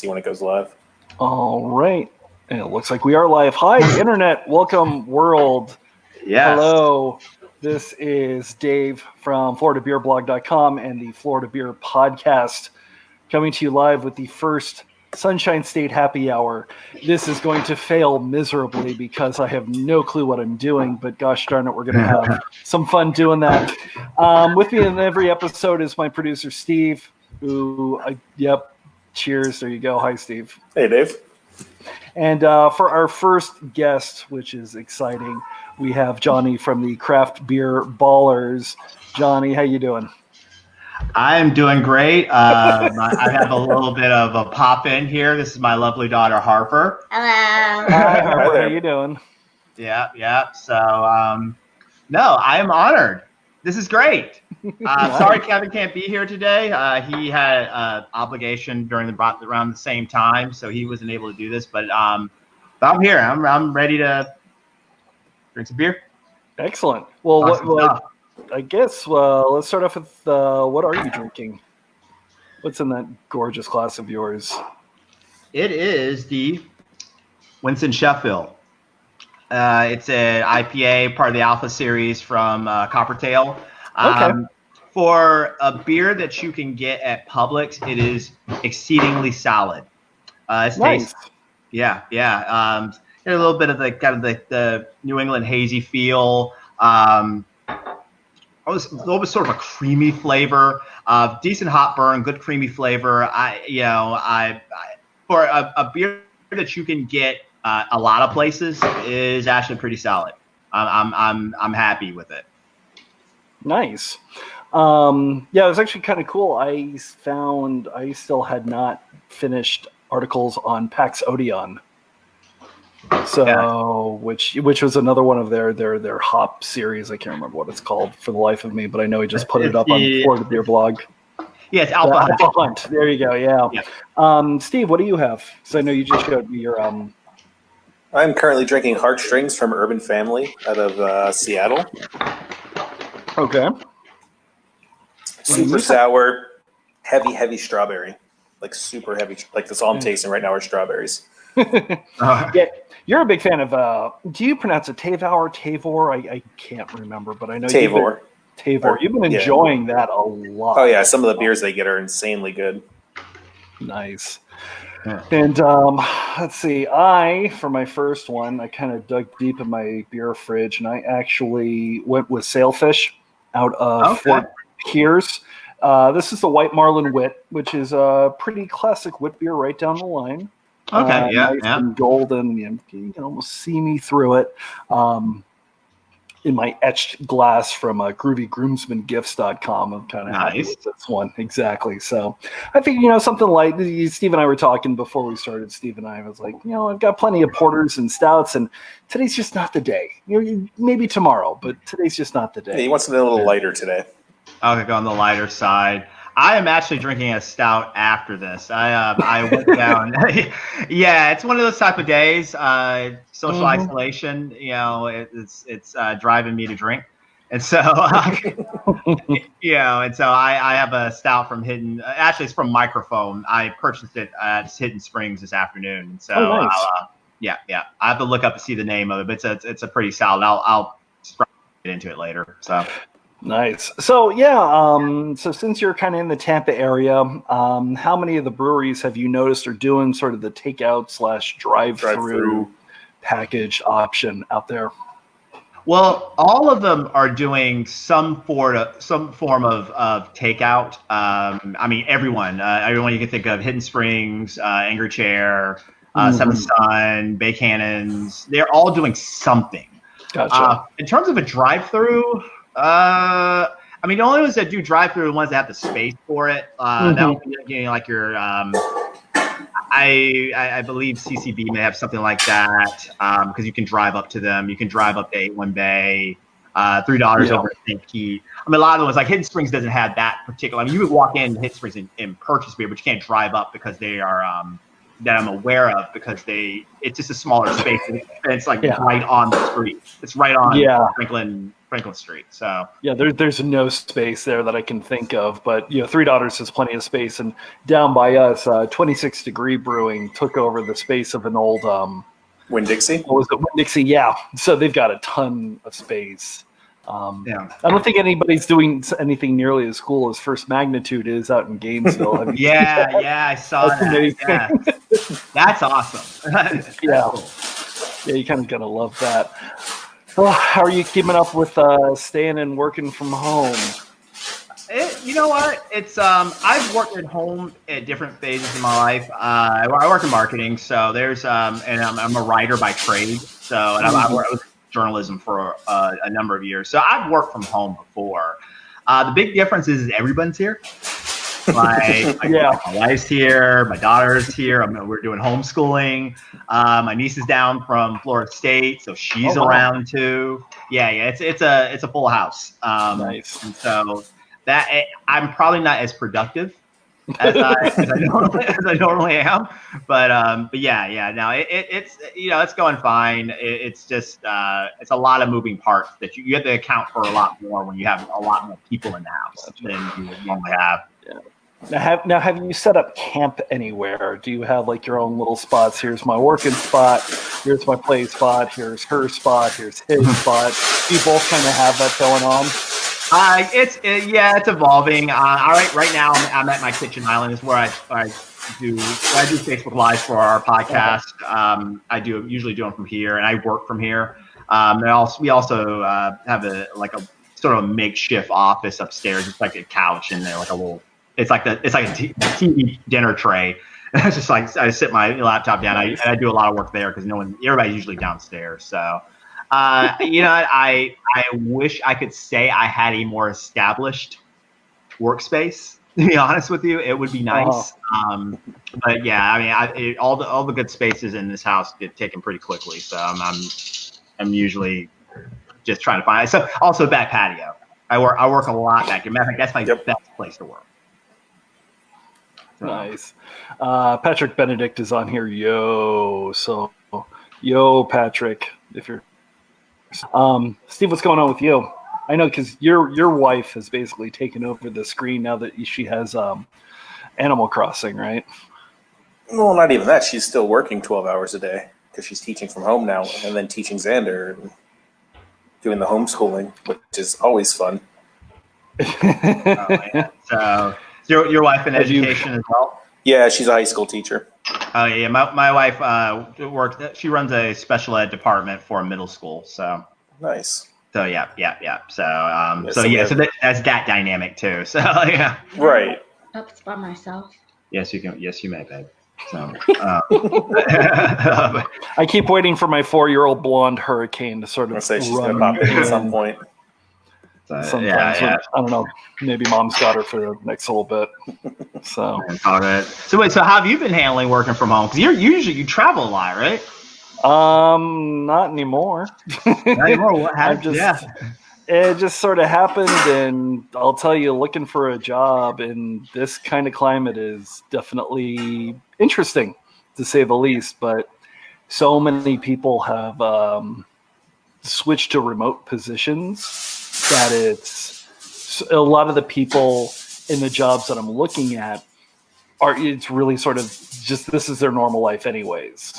see when it goes live. All right. And it looks like we are live. Hi, Internet. Welcome, world. Yes. Hello. This is Dave from FloridaBeerBlog.com and the Florida Beer Podcast, coming to you live with the first Sunshine State Happy Hour. This is going to fail miserably because I have no clue what I'm doing, but gosh darn it, we're going to have some fun doing that. With me in every episode is my producer, Steve, cheers. There you go. Hi, Steve. Hey, Dave. And for our first guest, which is exciting, we have Johnny from the Craft Beer Ballers. Johnny, how you doing? I am doing great. I have a little bit of a pop in here. This is my lovely daughter, Harper. Hello. Hi, Harper. How you doing? Yeah. So, no, I am honored. This is great. Sorry Kevin can't be here today. He had an obligation around the same time, so he wasn't able to do this. But I'm here. I'm ready to drink some beer. Excellent. Well, I guess let's start off with what are you drinking? What's in that gorgeous glass of yours? It is the Winston Sheffield. It's an IPA, part of the Alpha series from Coppertail. Okay. For a beer that you can get at Publix, it is exceedingly solid. It's nice. tasty. Yeah. A little bit of the New England hazy feel. A little bit sort of a creamy flavor, decent hop burn, good creamy flavor. For a beer that you can get a lot of places is actually pretty solid. I'm happy with it. Nice. It was actually kind of cool. I found I still had not finished articles on Pax Odeon. So, which was another one of their hop series. I can't remember what it's called for the life of me, but I know he just put it up on Florida Beer Blog. Yeah, it's Alpha Hunt. There you go. Yeah. Steve, what do you have? So I know you just showed me your. I'm currently drinking Heartstrings from Urban Family out of Seattle. Okay. Super sour, heavy strawberry, like super heavy. Like that's all I'm tasting right now are strawberries. Yeah, you're a big fan of. Do you pronounce it Tavor? I can't remember, but I know Tavor. You've been enjoying that a lot. Oh yeah, some of the beers they get are insanely good. Nice. Yeah. And let's see. For my first one, I kind of dug deep in my beer fridge, and I actually went with Sailfish out of Fort Pierce. This is the White Marlin Wit, which is a pretty classic wit beer right down the line. Okay, nice and golden. You can almost see me through it. In my etched glass from groovygroomsmangifts.com. I'm kind of happy with this one. Exactly. So I think, something like Steve and I were talking before we started. Steve and I was like, I've got plenty of porters and stouts, and today's just not the day. Maybe tomorrow, but today's just not the day. Yeah, you want something a little lighter today. I'll go on the lighter side. I am actually drinking a stout after this. I went down. Yeah, it's one of those type of days. Social isolation. It's driving me to drink, and so I have a stout from Hidden. Actually, it's from Microphone. I purchased it at Hidden Springs this afternoon, and so nice. I have to look up to see the name of it, but it's a pretty solid. I'll get into it later. So. Nice. So so since you're kind of in the Tampa area, how many of the breweries have you noticed are doing sort of the takeout / drive-through package option out there? Well, all of them are doing some form of takeout. I mean, everyone you can think of: Hidden Springs, Angry Chair, Seventh Sun, Bay Cannons. They're all doing something. Gotcha. In terms of a drive-through. The only ones that do drive-through are the ones that have the space for it. That would be like your. I believe CCB may have something like that because you can drive up to them. You can drive up to 81 Bay, $3 over at St. Pete. A lot of the ones like Hidden Springs doesn't have that particular. You would walk in Hidden Springs and purchase beer, but you can't drive up because they are that I'm aware of because it's just a smaller space and it's like Yeah. right on the street. It's right on Yeah. Franklin Street. So Yeah, there's no space there that I can think of, but Three Daughters has plenty of space, and down by us, 26 Degree Brewing took over the space of an old Winn-Dixie? what was it, Winn-Dixie? Yeah, so they've got a ton of space. yeah. I don't think anybody's doing anything nearly as cool as First Magnitude is out in Gainesville. Have you seen that? Yeah, I saw That's that. amazing. Yeah. That's awesome. That's Yeah. cool. Yeah, you kind of gotta love that. Well, how are you keeping up with staying and working from home? You know what? It's I've worked at home at different phases of my life. I work in marketing, so there's and I'm a writer by trade. So and I was in journalism for a number of years. So I've worked from home before. The big difference is everyone's here. My wife's here, my daughter's here. We're doing homeschooling. My niece is down from Florida State, so she's around too. Yeah, it's a full house. Nice. And so that I'm probably not as productive as I normally am, but yeah. No, it's it's going fine. It's just it's a lot of moving parts that you have to account for a lot more when you have a lot more people in the house than you would normally have. Yeah. Now, have you set up camp anywhere? Do you have like your own little spots? Here's my working spot. Here's my play spot. Here's her spot. Here's his spot. Do you both kind of have that going on? It's evolving. All right now I'm at my kitchen island. Is where I do Facebook Live for our podcast. I usually do them from here, and I work from here. We also have a sort of a makeshift office upstairs. It's like a couch and like a little. It's like a TV dinner tray. It's just like I sit my laptop down. And I do a lot of work there because everybody's usually downstairs. So, I wish I could say I had a more established workspace. To be honest with you, it would be nice. But yeah, I mean, all the good spaces in this house get taken pretty quickly. So I'm usually just trying to find. So also back patio. I work a lot back here. Matter of fact, that's my best place to work. So. Nice. Patrick Benedict is on here. Yo, Patrick. If you're Steve, what's going on with you? I know because your wife has basically taken over the screen now that she has Animal Crossing, right? Well, not even that. She's still working 12 hours a day because she's teaching from home now and then teaching Xander and doing the homeschooling, which is always fun. So your wife in education as well? Yeah, she's a high school teacher. Oh yeah, my wife works. She runs a special ed department for a middle school. So nice. So yeah. So that's that dynamic too. So yeah. Right. Up by myself. Yes, you can. Yes, you may, babe. So. I keep waiting for my 4-year-old blonde hurricane to sort of. I'll say she's gonna pop in at some point. Sometimes I don't know. Maybe mom's got her for the next little bit. So. All right. So wait. So how have you been handling working from home? Because you travel a lot, right? Not anymore. Not anymore. What happened? It just sort of happened, and I'll tell you, looking for a job in this kind of climate is definitely interesting, to say the least. But so many people have switched to remote positions that it's a lot of the people in the jobs that I'm looking at it's really sort of just this is their normal life anyways.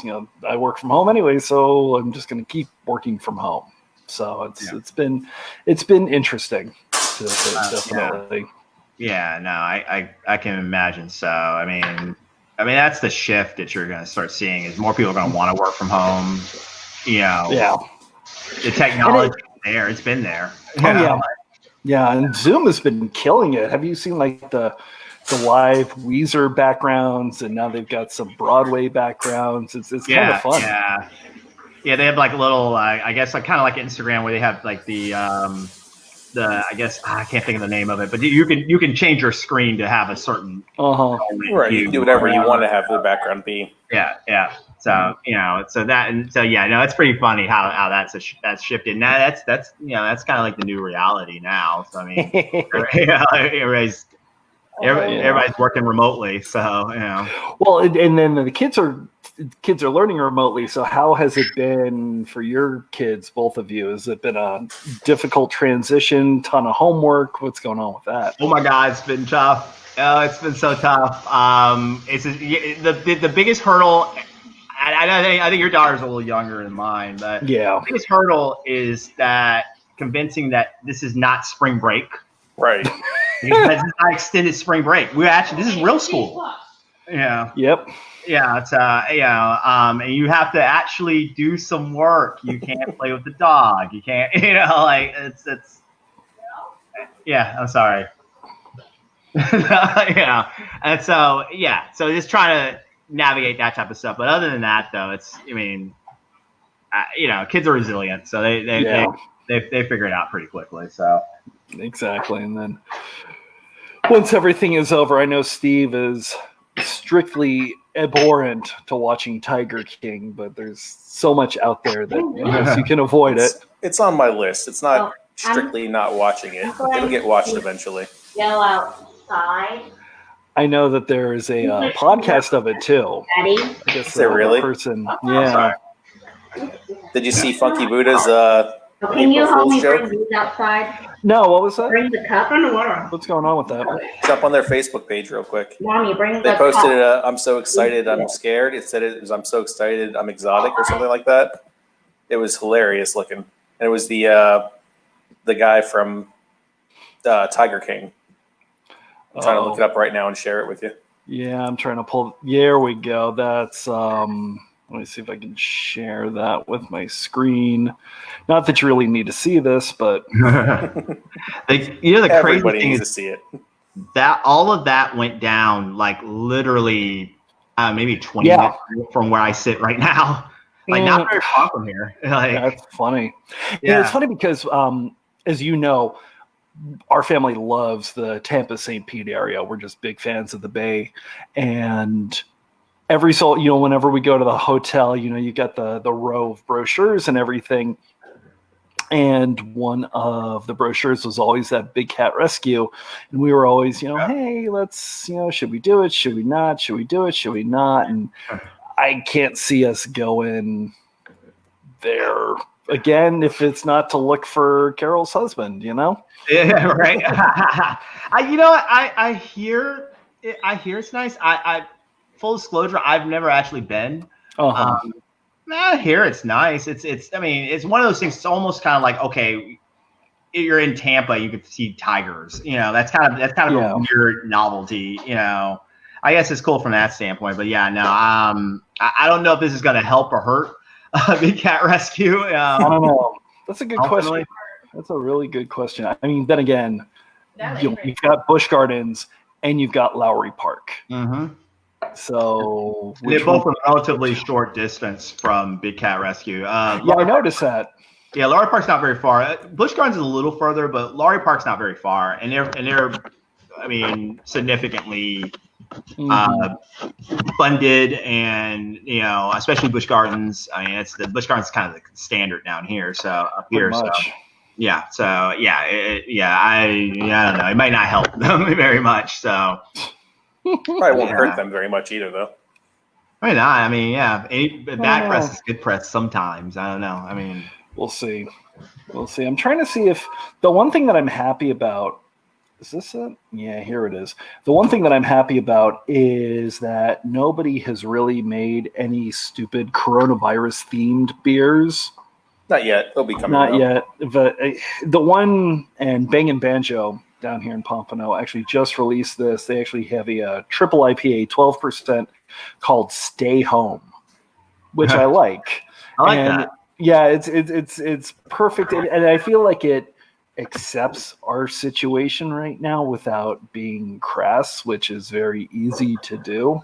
I work from home anyway, so I'm just going to keep working from home. So it's been interesting to definitely. Yeah, no, I can imagine. So I mean that's the shift that you're going to start seeing is more people are going to want to work from home. The technology is there. It's been there. Yeah, and Zoom has been killing it. Have you seen like the live Weezer backgrounds, and now they've got some Broadway backgrounds? It's kind of fun. Yeah, they have like little, I guess, like kind of like Instagram where they have like the I guess I can't think of the name of it, but you can change your screen to have a certain right. You can do whatever you want to have the background be. Yeah. So it's pretty funny how that's shifted. Now that's kind of like the new reality now. So I mean, everybody's Everybody's working remotely, so Well, and then the kids are learning remotely. So how has it been for your kids, both of you? Has it been a difficult transition? Ton of homework? What's going on with that? Oh my God, it's been tough. Oh, it's been so tough. The biggest hurdle. I think your daughter's a little younger than mine, but Yeah, the biggest hurdle is that convincing that this is not spring break. Right. Because this is not extended spring break. This is real school. Yeah. Yep. Yeah. It's and you have to actually do some work. You can't play with the dog. You can't, it's. Yeah. I'm sorry. Yeah. And so just trying to navigate that type of stuff. But other than that, though, kids are resilient, so they figure it out pretty quickly. So exactly. And then once everything is over, I know Steve is strictly abhorrent to watching Tiger King, but there's so much out there that you can avoid it. It's on my list. It's not strictly not watching it. It'll get watched eventually. Go outside. I know that there is a podcast of it too. Ready? I guess Is there really? Person, yeah. Did you see Funky Buddha's Can you April help me Fool's joke? bring these outside? No, what was that? Bring the cup in the water. What's going on with that? Jump on their Facebook page real quick. Mommy, bring the They cup. posted it. I'm so excited. I'm scared. It said it was I'm so excited. I'm exotic or something like that. It was hilarious looking, and it was the guy from Tiger King. I'm trying to look it up right now and share it with you. Yeah, I'm trying to pull. There we go. That's let me see if I can share that with my screen. Not that you really need to see this, but the crazy Everybody thing needs to is see it. that all of that went down like literally maybe 20 minutes from where I sit right now. Like not very far from here. That's funny. Yeah, it's funny because as you know, our family loves the Tampa St. Pete area. We're just big fans of the Bay, and whenever we go to the hotel, you got the row of brochures and everything. And one of the brochures was always that big cat rescue. And we were always, hey, let's, should we do it? Should we not? Should we do it? Should we not? And I can't see us going there again if it's not to look for Carol's husband, Yeah, right. I hear it's nice. I full disclosure, I've never actually been. I hear it's nice. It's one of those things. It's almost kind of like, okay, you're in Tampa, you could see tigers. That's kind of a weird novelty. I guess it's cool from that standpoint. But yeah, no, I don't know if this is going to help or hurt Big Cat Rescue. I don't know. That's a good question. That's a really good question. I mean, then again, you've got Busch Gardens and you've got Lowry Park. Mm-hmm. So they're both a relatively short distance from Big Cat Rescue. I noticed that. Yeah, Lowry Park's not very far. Busch Gardens is a little further, but Lowry Park's not very far, and they're significantly funded, and especially Busch Gardens. I mean, Busch Gardens is kind of the standard down here. So up here, so. Yeah. So I don't know. It might not help them very much. So probably won't hurt them very much either, though. I mean, bad press is good press sometimes. I don't know. I mean, we'll see. I'm trying to see if the one thing that I'm happy about is this it? Yeah, here it is. The one thing that I'm happy about is that nobody has really made any stupid coronavirus themed beers. Not yet. They'll be coming. Not yet. But the one and Bang and Banjo down here in Pompano actually just released this. They actually have a triple IPA, 12%, called Stay Home, which I like. I like that. Yeah, it's perfect, and I feel like it accepts our situation right now without being crass, which is very easy to do.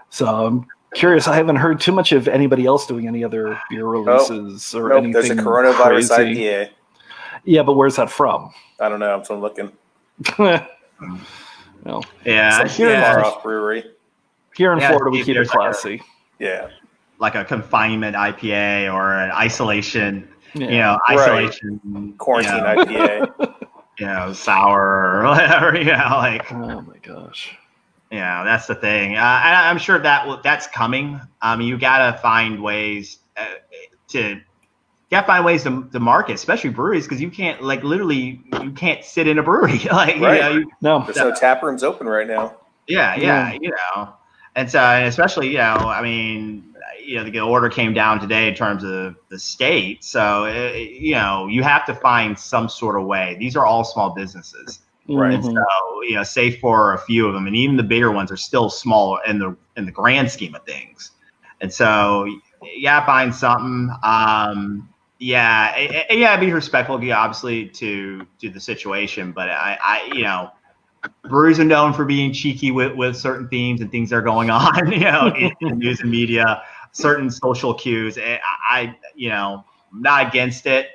So I'm curious. I haven't heard too much of anybody else doing any other beer releases or anything. There's a coronavirus crazy. IPA. Yeah, but where's that from? I don't know. I'm still looking. No. Yeah. Far off brewery. Here in Florida, we keep it classy. Like a confinement IPA or an isolation, isolation right. quarantine IPA. sour or whatever. Oh my gosh. Yeah, that's the thing. I'm sure that's coming. You gotta find ways to market, especially breweries, because you can't literally you can't sit in a brewery Right. No. There's no tap rooms open right now. Yeah, and so and especially the order came down today in terms of the state, so you have to find some sort of way. These are all small businesses. Right. And so, save for a few of them, and even the bigger ones are still small in the grand scheme of things. And so, find something. Be respectful, obviously, to the situation. But breweries are known for being cheeky with certain themes and things that are going on, in the news and media, certain social cues. I'm not against it.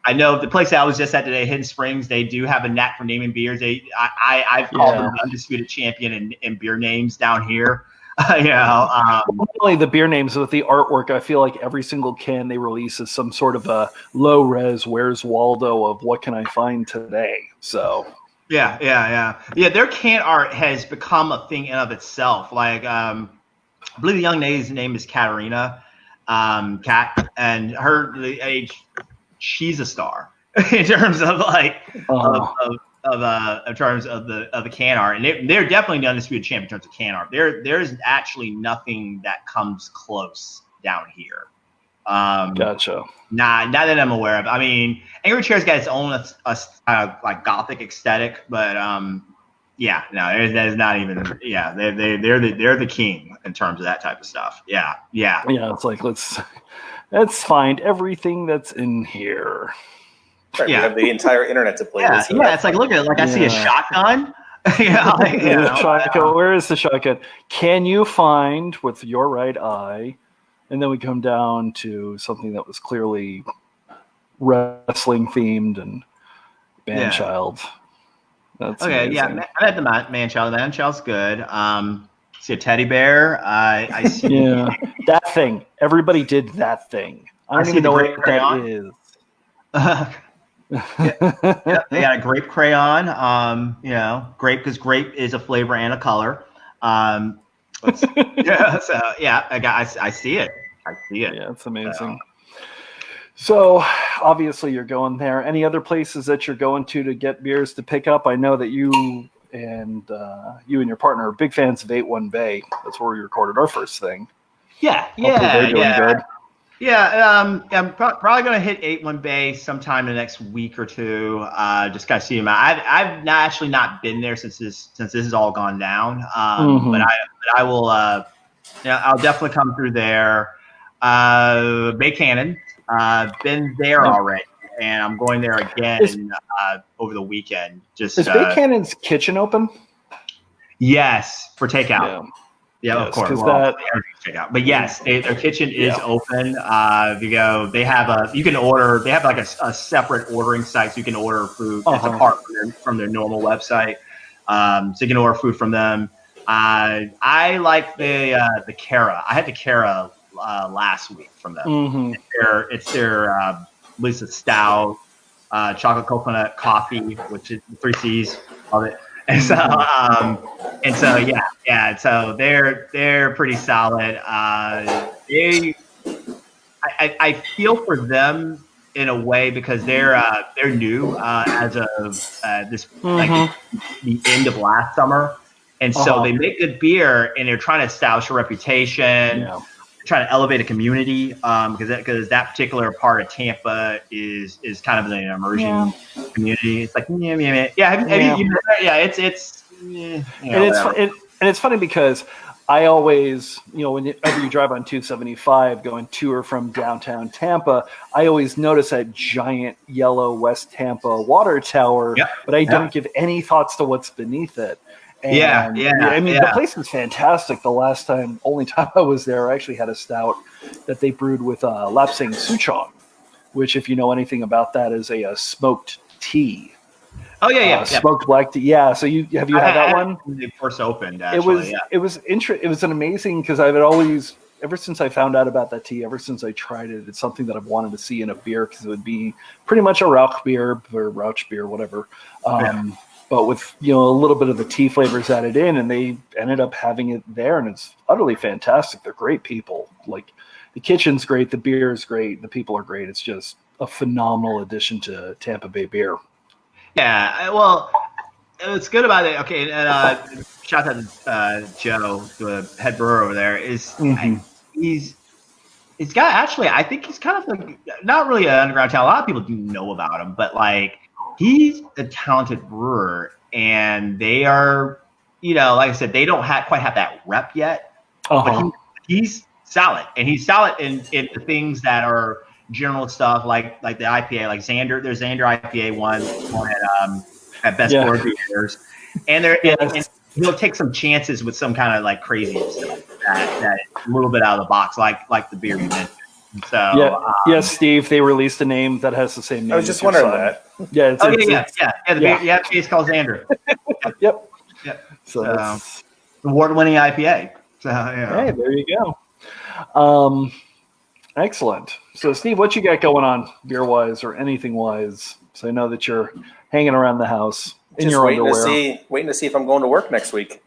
I know the place I was just at today, Hidden Springs, they do have a knack for naming beers. I've called them the undisputed champion in beer names down here. Not only the beer names, but the artwork. I feel like every single can they release is some sort of a low res Where's Waldo of what can I find today. So yeah. Their can art has become a thing in of itself. I believe the young lady's name is Katarina, Kat, and her age. She's a star in terms of in terms of the can art, and they're definitely the undisputed champion in terms of can art. There's actually nothing that comes close down here. Gotcha. Not that I'm aware of. I mean, Angry Chair's got its own gothic aesthetic, but there's not even. They're the king in terms of that type of stuff. Yeah. It's like let's find everything that's in here. Right, we have the entire internet to play with. Yeah, it's like, look at it. I see a shotgun. Shotgun. Where is the shotgun? Can you find with your right eye? And then we come down to something that was clearly wrestling themed and man-child. That's okay. amazing. Yeah, I had the man-child. The man-child's good. See a teddy bear. I see. Yeah, that thing. Everybody did that thing. I don't even know what that is. They got a grape crayon. Grape, because grape is a flavor and a color. I see it. Yeah, it's amazing. So obviously you're going there. Any other places that you're going to get beers to pick up? I know that you and your partner are big fans of 81 Bay. That's where we recorded our first thing. They're doing good. I'm probably going to hit 81 Bay sometime in the next week or two. Just kind of see them out. I've actually not been there since this has all gone down. But I will. I'll definitely come through there. Bay Cannon. Been there already, and I'm going there again over the weekend. Is Bay Cannon's kitchen open? Yes, for takeout. Yeah, of course. Takeout. But yes, their kitchen is open. If you go, you can order. They have like a separate ordering site, so you can order food that's apart from their normal website. So you can order food from them. I like the Cara. I had the Cara last week from them. It's their Lisa Stout, chocolate coconut coffee, which is 3 C's of it. And so, so they're pretty solid. I feel for them in a way because they're new as of this the end of last summer, and so they make good beer and they're trying to establish a reputation. Trying to elevate a community because that particular part of Tampa is kind of an immersion community. It's like it's funny because I always whenever you drive on 275 going to or from downtown Tampa, I always notice that giant yellow West Tampa water tower, but I don't give any thoughts to what's beneath it. And, the place is fantastic. The only time I was there, I actually had a stout that they brewed with Lapsang Souchong, which, if you know anything about that, is a smoked tea. Smoked black tea. Yeah. So have you had that one? When they first opened, actually, it was an amazing because I would always ever since I found out about that tea, ever since I tried it, it's something that I've wanted to see in a beer because it would be pretty much a Rauch beer or Rauch beer, whatever. But with, a little bit of the tea flavors added in, and they ended up having it there, and it's utterly fantastic. They're great people. Like, the kitchen's great, the beer is great, the people are great. It's just a phenomenal addition to Tampa Bay beer. Yeah, well, what's good about it, okay, and shout out to Joe, the head brewer over there, he's got, actually, I think he's kind of like, not really an underground talent. A lot of people do know about him, but like, he's a talented brewer, and they are, like I said, they don't quite have that rep yet, but he's solid, and he's solid in the things that are general stuff, like the IPA, like Xander. There's Xander IPA one at Best Board Beers, and and he'll take some chances with some kind of like crazy stuff that a little bit out of the box, like the beer you mentioned. So yes, Steve, they released a name that has the same name. I was just wondering that. Yeah, the IPA is called Xander. Yep. So award-winning IPA. So hey, there you go. Excellent. So, Steve, what you got going on beer-wise or anything-wise? So I know that you're hanging around the house in your underwear. Waiting to see if I'm going to work next week.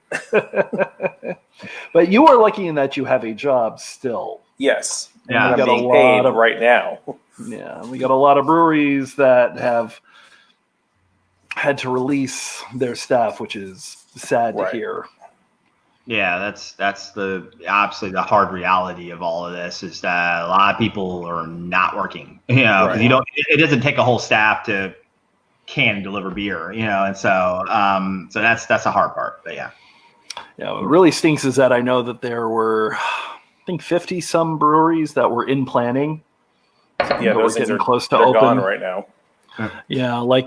But you are lucky in that you have a job still. Yes. Yeah, I'm being paid right now. Yeah, we got a lot of breweries that have had to release their staff, which is sad to hear. Yeah, that's the absolutely the hard reality of all of this is that a lot of people are not working. Because it doesn't take a whole staff to can and deliver beer. And so that's the hard part. But yeah, what really stinks is that I know that there were, I think, 50 some breweries that were in planning. Yeah, those getting are close to they're open gone right now. Yeah, like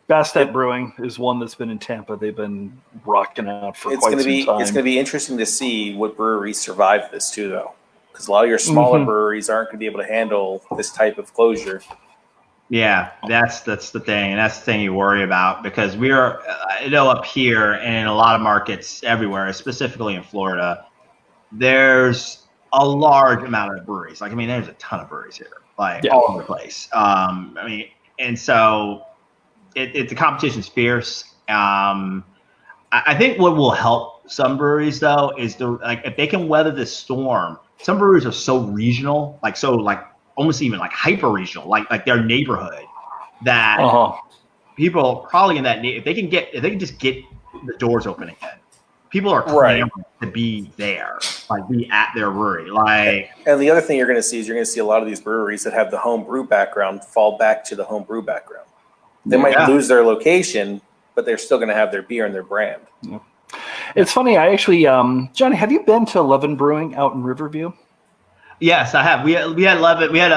Bastet Brewing is one that's been in Tampa. They've been rocking out for quite some time. It's going to be interesting to see what breweries survive this too, though, because a lot of your smaller breweries aren't going to be able to handle this type of closure. Yeah, that's the thing, and that's the thing you worry about because we are, up here and in a lot of markets everywhere, specifically in Florida, there's a large amount of breweries. Like, there's a ton of breweries here, all over the place. And so. The competition's fierce. I think what will help some breweries though is if they can weather this storm. Some breweries are so regional, almost even like hyper regional, like their neighborhood that people probably in that if they can just get the doors open again. People are clamoring to be there, be at their brewery. And the other thing you're going to see is a lot of these breweries that have the home brew background fall back to the home brew background. They might lose their location, but they're still going to have their beer and their brand. Yeah. It's funny. I actually, Johnny, have you been to Levin Brewing out in Riverview? Yes, I have. We had Levin. We had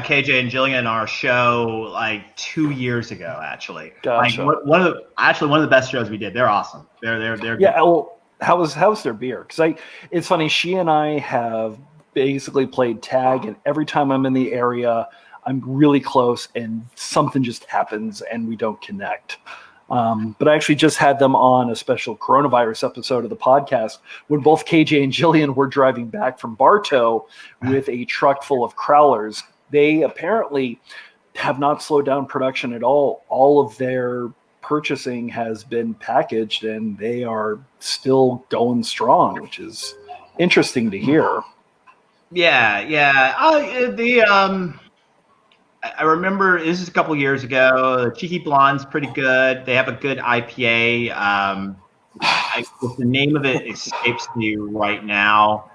KJ and Jillian on our show 2 years ago. Actually, gotcha. One of the best shows we did. They're awesome. They're good. Well, how's their beer? Because it's funny. She and I have basically played tag, and every time I'm in the area, I'm really close and something just happens and we don't connect. But I actually just had them on a special coronavirus episode of the podcast when both KJ and Jillian were driving back from Bartow with a truck full of crowlers. They apparently have not slowed down production at all. All of their purchasing has been packaged and they are still going strong, which is interesting to hear. Yeah. I remember this is a couple years ago. Cheeky Blonde's pretty good. They have a good IPA. The name of it escapes me right now.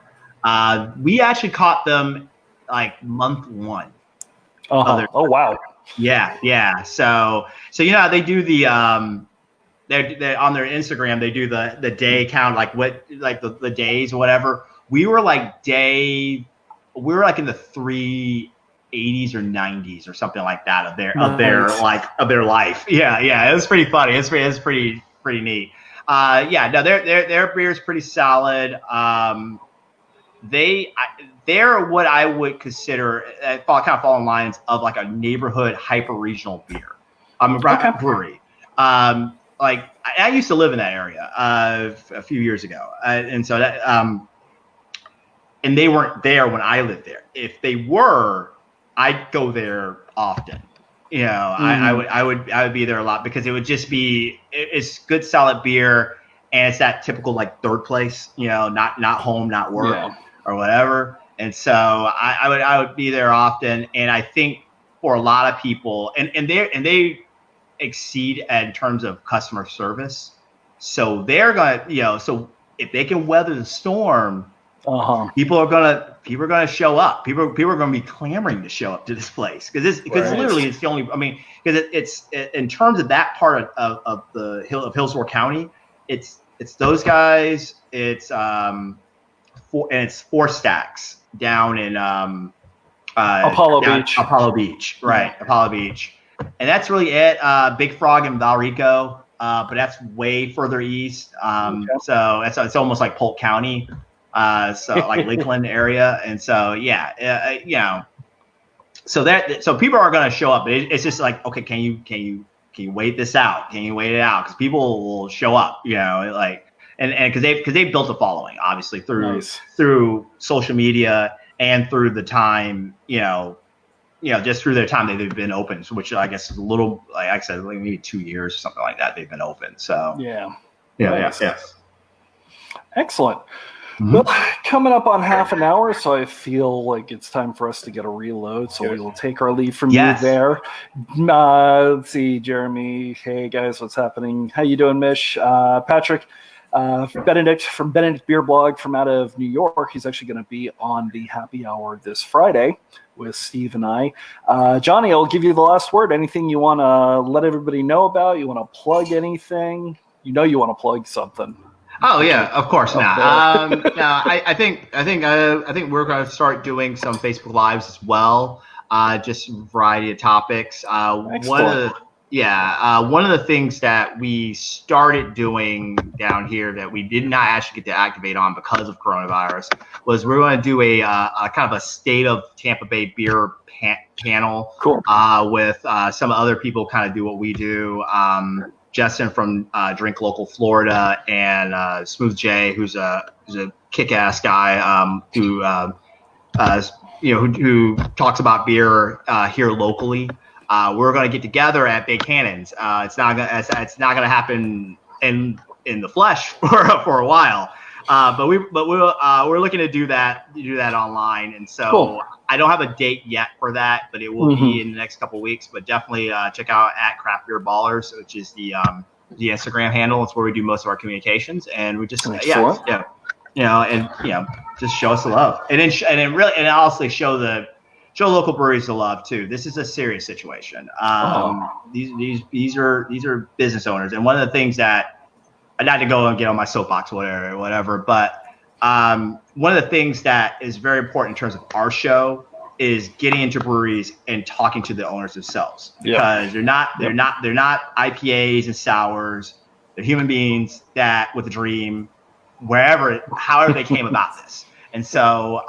We actually caught them month one. Oh wow! Yeah. So they do the they're on their Instagram. They do the day count, the days or whatever. We were in the 380s or 90s or something like that of their life. Yeah. It was pretty funny. It's pretty neat. Their beer is pretty solid. They're what I would consider kind of fall in lines of a neighborhood hyper regional beer. Brewery. I used to live in that area a few years ago, and so that and they weren't there when I lived there. If they were, I'd go there often. You know, I would be there a lot because it would just be it's good solid beer, and it's that typical like third place. You know, not home, not work or whatever. And so I would be there often, and I think for a lot of people, and they exceed in terms of customer service. So they're gonna, so if they can weather the storm, people are gonna show up. People are gonna be clamoring to show up to this place because literally it's the only. I mean, because it's in terms of that part of the Hillsborough County, it's those guys. It's Four Stacks down in Apollo Beach, right? Apollo Beach, and that's really it. Big Frog in Valrico. But that's way further east. So it's almost like Polk County, so like Lakeland area. And so, so people are going to show up. It's just like, okay, can you wait this out? Can you wait it out? Because people will show up, like, and because they've built a following, obviously through social media and through the time, just through their time they've been open, which I guess is a little, like I said, like maybe 2 years or something like that. They've been open. So yeah. Mm-hmm. Excellent. Well, coming up on half an hour, so I feel like it's time for us to get a reload. So we will take our leave from you there. Let's see, Jeremy. Hey guys, what's happening? How you doing, Mish? Patrick. Benedict from Benedict Beer Blog from out of New York. He's actually going to be on the happy hour this Friday with Steve and I. Johnny, I'll give you the last word. Anything you want to let everybody know about? You want to plug anything? You want to plug something. Oh yeah, of course. I think we're going to start doing some Facebook Lives as well. Just a variety of topics. One of the things that we started doing down here that we did not actually get to activate on because of coronavirus was we're going to do a kind of a state of Tampa Bay beer panel with some other people kind of do what we do. Justin from Drink Local Florida and Smooth J, who's a kick-ass guy who talks about beer here locally. We're going to get together at Big Cannons. It's not going to happen in the flesh for a while. But we're looking to do that online. And so I don't have a date yet for that, but it will be in the next couple of weeks. But definitely check out at Craft Beer Ballers, which is the Instagram handle. It's where we do most of our communications, and we just just show us the love, and honestly show local breweries the love too. This is a serious situation. These are business owners, and one of the things that I'd like to go and get on my soapbox, whatever. But one of the things that is very important in terms of our show is getting into breweries and talking to the owners themselves, because they're not IPAs and sours. They're human beings that with a dream, however they came about this, and so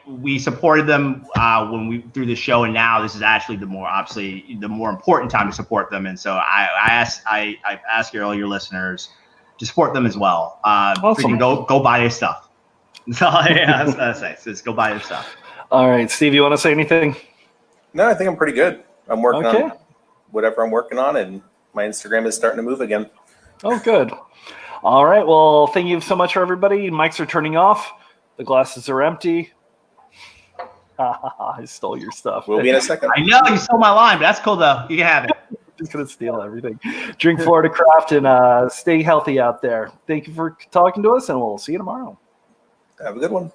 we supported them when we through the show, and now this is actually the more important time to support them. And so I ask all your listeners to support them as well. Awesome. Go buy their stuff. So that's what I say. So just go buy their stuff. All right, Steve, you want to say anything? No, I think I'm pretty good. I'm working on whatever I'm working on, and my Instagram is starting to move again. Oh, good. All right. Well, thank you so much for everybody. Mics are turning off. The glasses are empty. I stole your stuff. We'll be in a second. I know you stole my line, but that's cool though. You can have it. Just gonna steal everything. Drink Florida Craft and stay healthy out there. Thank you for talking to us, and we'll see you tomorrow. Have a good one.